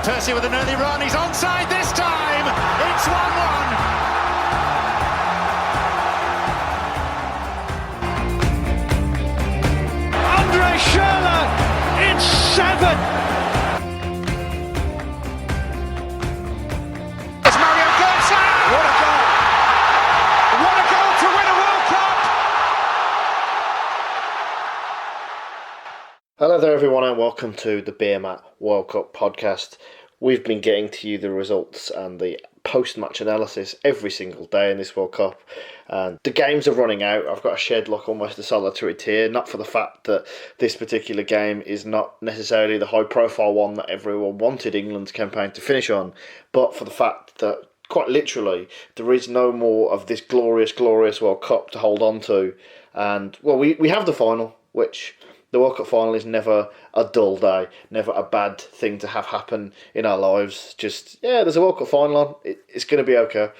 Percy with an early run, he's onside this time! It's 1-1! Andre Schürrle, it's 7! It's Mario Götze! What a goal! What a goal to win a World Cup! Hello there everyone and welcome to the Beermat World Cup podcast. We've been getting to you the results and the post-match analysis every single day in this World Cup, and the games are running out. I've got to shed like almost a solitary tear, not for the fact that this particular game is not necessarily the high profile one that everyone wanted England's campaign to finish on, but for the fact that quite literally there is no more of this glorious World Cup to hold on to. And well, we have the final, which the World Cup final is never a dull day, never a bad thing to have happen in our lives. Just, yeah, there's a World Cup final on. It's going to be okay.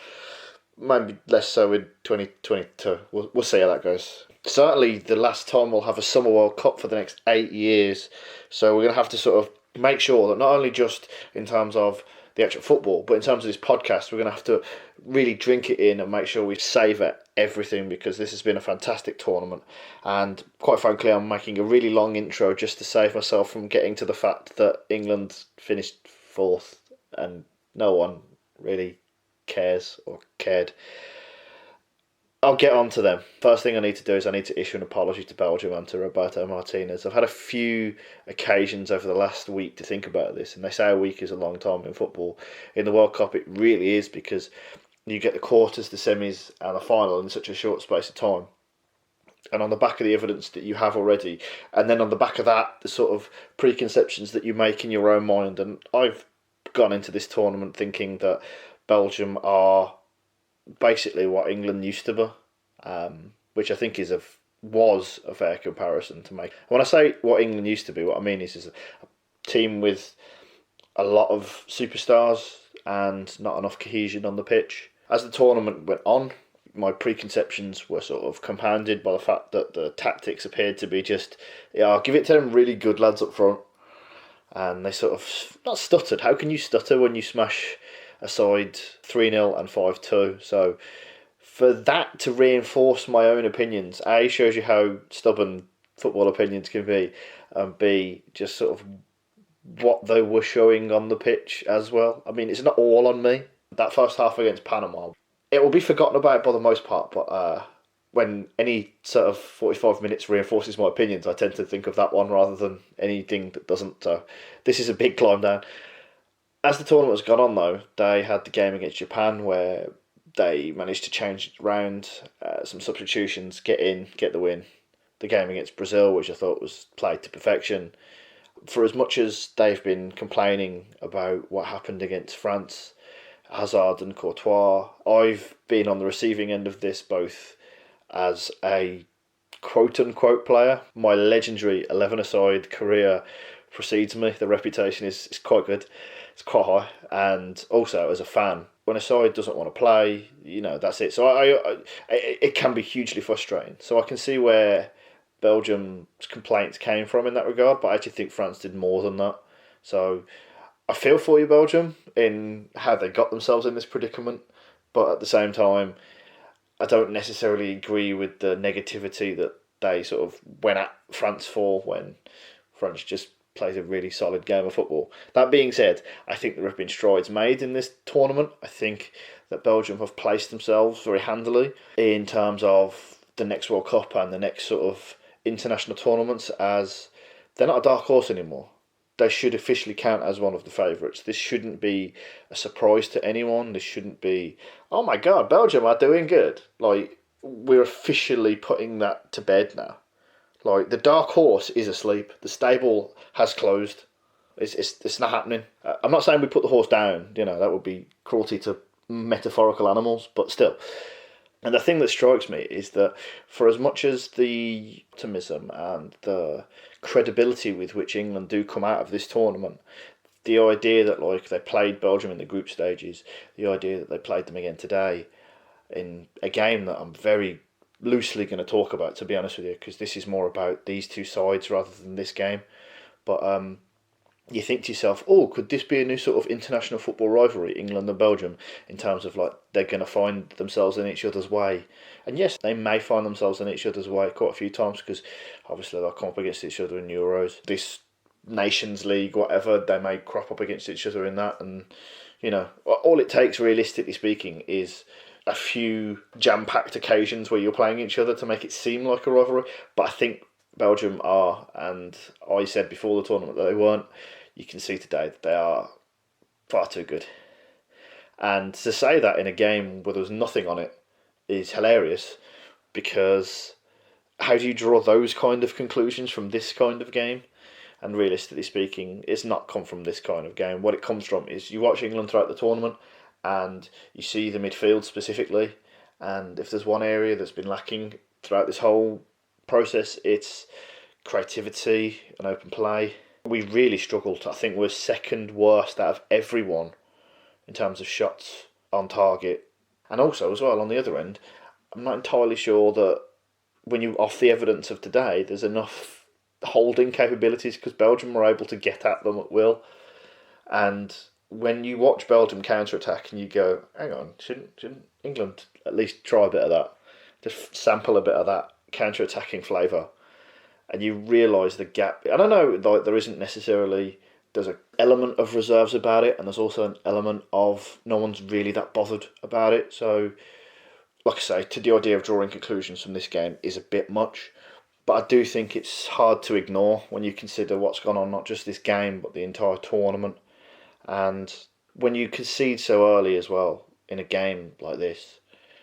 Maybe less so in 2022. We'll see how that goes. Certainly the last time we'll have a Summer World Cup for the next 8 years. So we're going to have to sort of make sure that not only just in terms of the actual football, but in terms of this podcast, we're going to have to really drink it in and make sure we savour everything, because this has been a fantastic tournament. And quite frankly, I'm making a really long intro just to save myself from getting to the fact that England finished fourth and no one really cares or cared. I'll get on to them. First thing I need to do is I need to issue an apology to Belgium and to Roberto Martinez. I've had a few occasions over the last week to think about this, and they say a week is a long time in football. In the World Cup, it really is, because you get the quarters, the semis and the final in such a short space of time. And on the back of the evidence that you have already, and then on the back of that, the sort of preconceptions that you make in your own mind. And I've gone into this tournament thinking that Belgium are basically what England used to be, which I think was a fair comparison to make. When I say what England used to be, what I mean is a team with a lot of superstars and not enough cohesion on the pitch. As the tournament went on, my preconceptions were sort of compounded by the fact that the tactics appeared to be just, I'll give it to them really good lads up front, and they sort of not stuttered. How can you stutter when you smash a side 3-0 and 5-2? So for that to reinforce my own opinions, A, shows you how stubborn football opinions can be, and B, just sort of what they were showing on the pitch as well. I mean, it's not all on me. That first half against Panama, it will be forgotten about by the most part, but when any sort of 45 minutes reinforces my opinions, I tend to think of that one rather than anything that doesn't. So this is a big climb down. As the tournament has gone on, though, they had the game against Japan where they managed to change around some substitutions, get the win. The game against Brazil, which I thought was played to perfection. For as much as they've been complaining about what happened against France, Hazard and Courtois, I've been on the receiving end of this, both as a quote-unquote player. My legendary 11-a-side career precedes me. The reputation is quite good. It's quite high. And also as a fan, when a side doesn't want to play, that's it. So it can be hugely frustrating. So I can see where Belgium's complaints came from in that regard, but I actually think France did more than that. So I feel for you, Belgium, in how they got themselves in this predicament, but at the same time, I don't necessarily agree with the negativity that they sort of went at France for when France just plays a really solid game of football. That being said, I think there have been strides made in this tournament. I think that Belgium have placed themselves very handily in terms of the next World Cup and the next sort of international tournaments, as they're not a dark horse anymore. They should officially count as one of the favourites. This shouldn't be a surprise to anyone. This shouldn't be, oh my God, Belgium are doing good. Like, we're officially putting that to bed now. Like, the dark horse is asleep. The stable has closed. It's not happening. I'm not saying we put the horse down. That would be cruelty to metaphorical animals, but still. And the thing that strikes me is that for as much as the optimism and the credibility with which England do come out of this tournament, the idea that they played Belgium in the group stages, the idea that they played them again today in a game that I'm very loosely going to talk about, to be honest with you, because this is more about these two sides rather than this game. But you think to yourself, oh, could this be a new sort of international football rivalry, England and Belgium, in terms of like they're going to find themselves in each other's way? And yes, they may find themselves in each other's way quite a few times because obviously they'll come up against each other in Euros. This Nations League, whatever, they may crop up against each other in that. And, you know, all it takes, realistically speaking, is a few jam-packed occasions where you're playing each other to make it seem like a rivalry. But I think Belgium are, and I said before the tournament that they weren't. You can see today that they are far too good. And to say that in a game where there was nothing on it is hilarious, because how do you draw those kind of conclusions from this kind of game? And realistically speaking, it's not come from this kind of game. What it comes from is you watch England throughout the tournament and you see the midfield specifically, and if there's one area that's been lacking throughout this whole process, it's creativity and open play. We really struggled. I think we're second worst out of everyone in terms of shots on target. And also, as well, on the other end, I'm not entirely sure that when you off the evidence of today, there's enough holding capabilities, because Belgium were able to get at them at will. And when you watch Belgium counter-attack and you go, hang on, shouldn't England at least try a bit of that? Just sample a bit of that counter-attacking flavour. And you realise the gap. And I know like there isn't necessarily, there's an element of reserves about it, and there's also an element of no one's really that bothered about it. So, like I say, to the idea of drawing conclusions from this game is a bit much. But I do think it's hard to ignore when you consider what's gone on, not just this game, but the entire tournament. And when you concede so early as well in a game like this,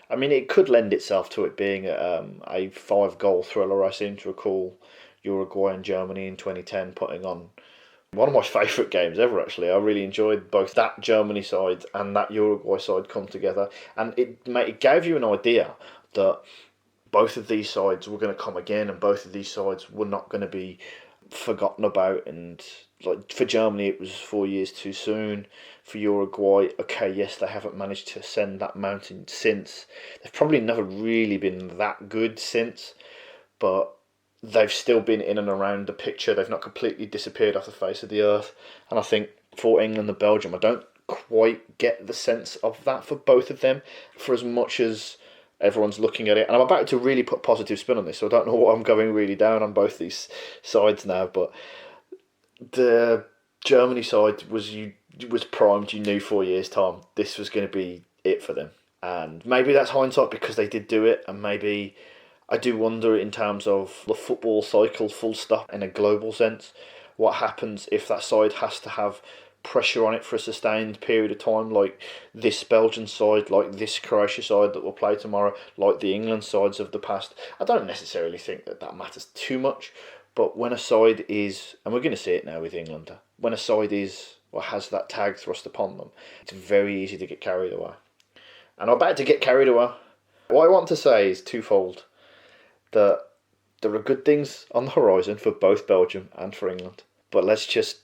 I mean, it could lend itself to it being a 5-goal thriller. I seem to recall Uruguay and Germany in 2010 putting on one of my favourite games ever, actually. I really enjoyed both that Germany side and that Uruguay side come together. And it gave you an idea that both of these sides were going to come again, and both of these sides were not going to be forgotten about. And like for Germany, it was 4 years too soon. For Uruguay, okay, yes, they haven't managed to ascend that mountain since. They've probably never really been that good since, but they've still been in and around the picture. They've not completely disappeared off the face of the earth. And I think for England and Belgium, I don't quite get the sense of that for both of them, for as much as everyone's looking at it. And I'm about to really put positive spin on this, so I don't know what I'm going really down on both these sides now, but the Germany side was primed. You knew 4 years' time this was going to be it for them. And maybe that's hindsight because they did do it, and maybe I do wonder in terms of the football cycle full stop in a global sense, what happens if that side has to have pressure on it for a sustained period of time, like this Belgian side, like this Croatia side that will play tomorrow, like the England sides of the past. I don't necessarily think that matters too much, but when a side is, and we're going to see it now with England, when a side is or has that tag thrust upon them, it's very easy to get carried away. And I'm about to get carried away. What I want to say is twofold. That there are good things on the horizon for both Belgium and for England. But let's just,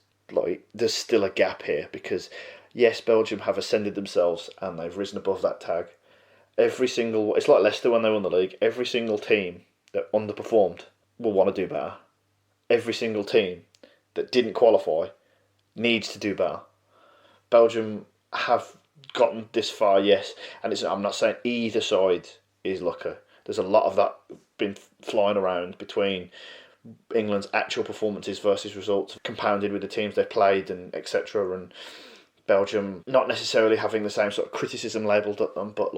there's still a gap here, because yes, Belgium have ascended themselves and they've risen above that tag. It's like Leicester when they won the league. Every single team that underperformed will want to do better. Every single team that didn't qualify needs to do better. Belgium have gotten this far, yes, and I'm not saying either side is lucky. There's a lot of that been flying around between England's actual performances versus results, compounded with the teams they've played and etc. And Belgium not necessarily having the same sort of criticism labelled at them, but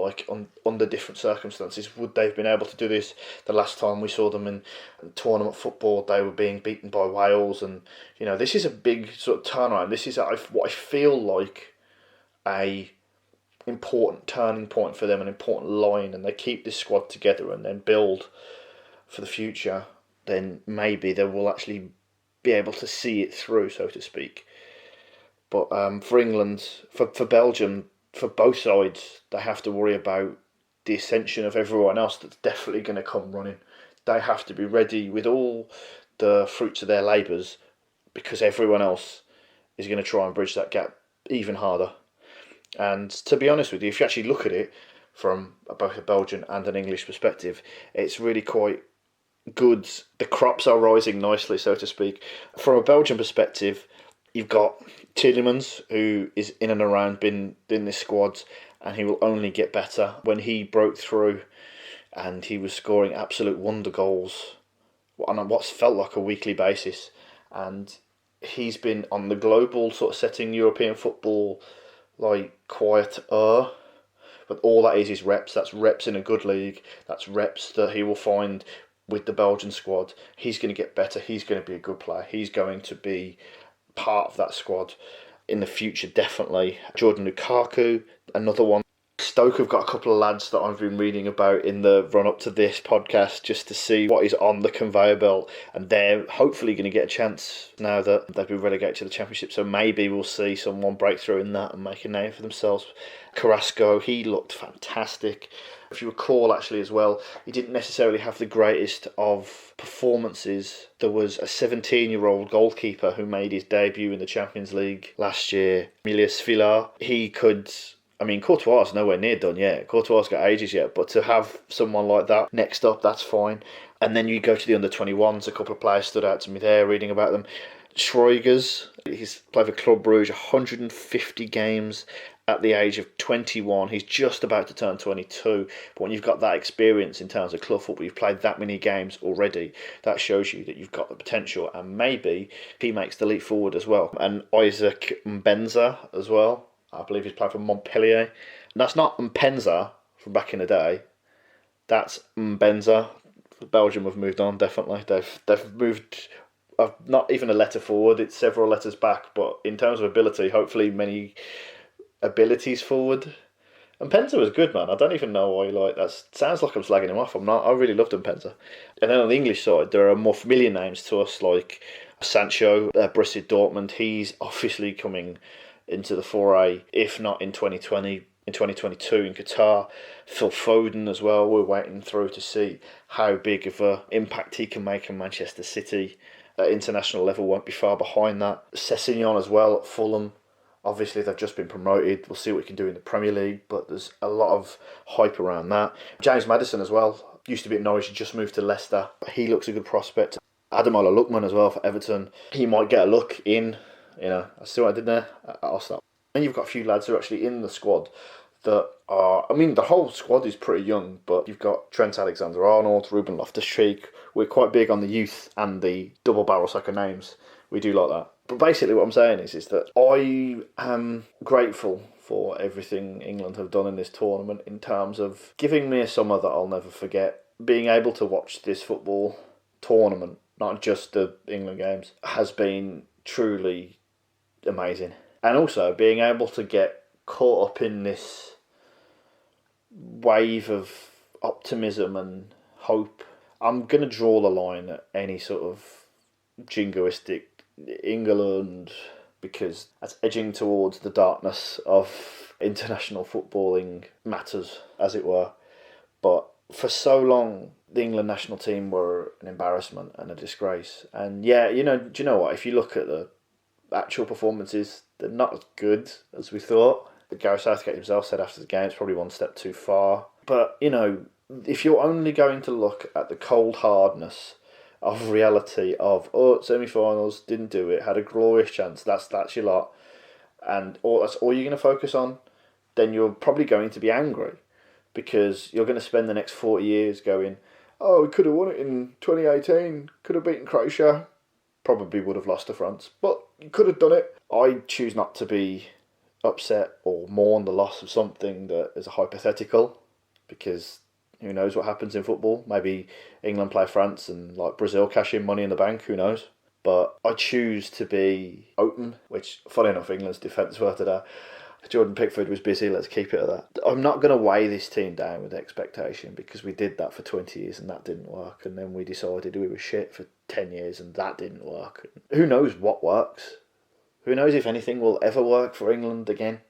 under different circumstances. Would they have been able to do this? The last time we saw them in tournament football, they were being beaten by Wales, and this is a big sort of turnaround. This is what I feel like a important turning point for them, an important line, and they keep this squad together and then build for the future, then maybe they will actually be able to see it through, so to speak. But for England, for Belgium, for both sides, they have to worry about the ascension of everyone else that's definitely going to come running. They have to be ready with all the fruits of their labours, because everyone else is going to try and bridge that gap even harder. And to be honest with you, if you actually look at it from both a Belgian and an English perspective, it's really quite good. The crops are rising nicely, so to speak. From a Belgian perspective, You've got Tielemans, who is in and around been in this squad, and he will only get better. When he broke through and he was scoring absolute wonder goals on what's felt like a weekly basis, and he's been on the global sort of setting European football like quieter. But all that is reps. That's reps in a good league. That's reps that he will find with the Belgian squad. He's going to get better. He's going to be a good player. He's going to be part of that squad in the future, definitely. Jordan Lukaku, another one. Stoke have got a couple of lads that I've been reading about in the run-up to this podcast just to see what is on the conveyor belt, and they're hopefully going to get a chance now that they've been relegated to the Championship, so maybe we'll see someone break through in that and make a name for themselves. Carrasco, he looked fantastic. If you recall, actually, as well, he didn't necessarily have the greatest of performances. There was a 17-year-old goalkeeper who made his debut in the Champions League last year, Emilius Villar. He could... I mean, Courtois is nowhere near done yet. Courtois got ages yet, but to have someone like that next up, that's fine. And then you go to the under-21s, a couple of players stood out to me there, reading about them. Schreugers, he's played for Club Brugge, 150 games at the age of 21. He's just about to turn 22. But when you've got that experience in terms of club football, you've played that many games already, that shows you that you've got the potential, and maybe he makes the leap forward as well. And Isaac Mbenza as well. I believe he's played for Montpellier. And that's not Mpenza from back in the day. That's Mbenza. Belgium have moved on, definitely. They've moved not even a letter forward. It's several letters back. But in terms of ability, hopefully many abilities forward. Mpenza was good, man. I don't even know why. That sounds like I'm slagging him off. I'm not. I really loved Mpenza. And then on the English side, there are more familiar names to us, like Sancho, Borussia Dortmund. He's obviously coming into the foray, if not in 2020, in 2022 in Qatar. Phil Foden as well, we're waiting through to see how big of an impact he can make in Manchester City. At international level, won't be far behind that. Sessegnon as well at Fulham. Obviously, they've just been promoted. We'll see what he can do in the Premier League, but there's a lot of hype around that. James Maddison as well. Used to be at Norwich, he just moved to Leicester. He looks a good prospect. Ademola Lookman as well for Everton. He might get a look in. I see what I did there. I'll stop. Then you've got a few lads who are actually in the squad that are... I mean, the whole squad is pretty young, but you've got Trent Alexander-Arnold, Ruben Loftus-Cheek. We're quite big on the youth and the double-barrel soccer names. We do like that. But basically what I'm saying is that I am grateful for everything England have done in this tournament in terms of giving me a summer that I'll never forget. Being able to watch this football tournament, not just the England games, has been truly amazing. And also being able to get caught up in this wave of optimism and hope. I'm going to draw the line at any sort of jingoistic England, because that's edging towards the darkness of international footballing matters, as it were. But for so long, the England national team were an embarrassment and a disgrace. And yeah, do you know what? If you look at the actual performances, they're not as good as we thought. Gareth Southgate himself said after the game it's probably one step too far. But, if you're only going to look at the cold hardness of reality of, semi-finals, didn't do it, had a glorious chance, that's your lot, and that's all you're going to focus on, then you're probably going to be angry, because you're going to spend the next 40 years going, we could have won it in 2018, could have beaten Croatia, probably would have lost to France, but you could have done it. I choose not to be upset or mourn the loss of something that is a hypothetical, because who knows what happens in football. Maybe England play France and Brazil cash in Money in the Bank, who knows. But I choose to be open, which, funny enough, England's defence were today. Jordan Pickford was busy, let's keep it at that. I'm not going to weigh this team down with expectation, because we did that for 20 years and that didn't work. And then we decided we were shit for 10 years and that didn't work. Who knows what works? Who knows if anything will ever work for England again?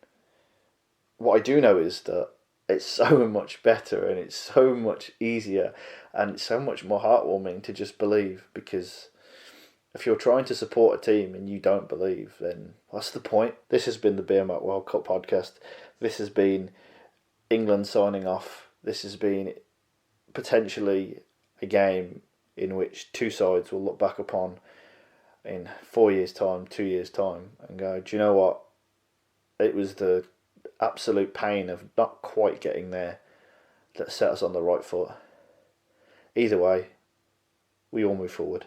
What I do know is that it's so much better and it's so much easier and it's so much more heartwarming to just believe, because if you're trying to support a team and you don't believe, then what's the point? This has been the Beermat World Cup podcast. This has been England signing off. This has been potentially a game in which two sides will look back upon in 4 years' time, 2 years' time, and go, do you know what? It was the absolute pain of not quite getting there that set us on the right foot. Either way, we all move forward.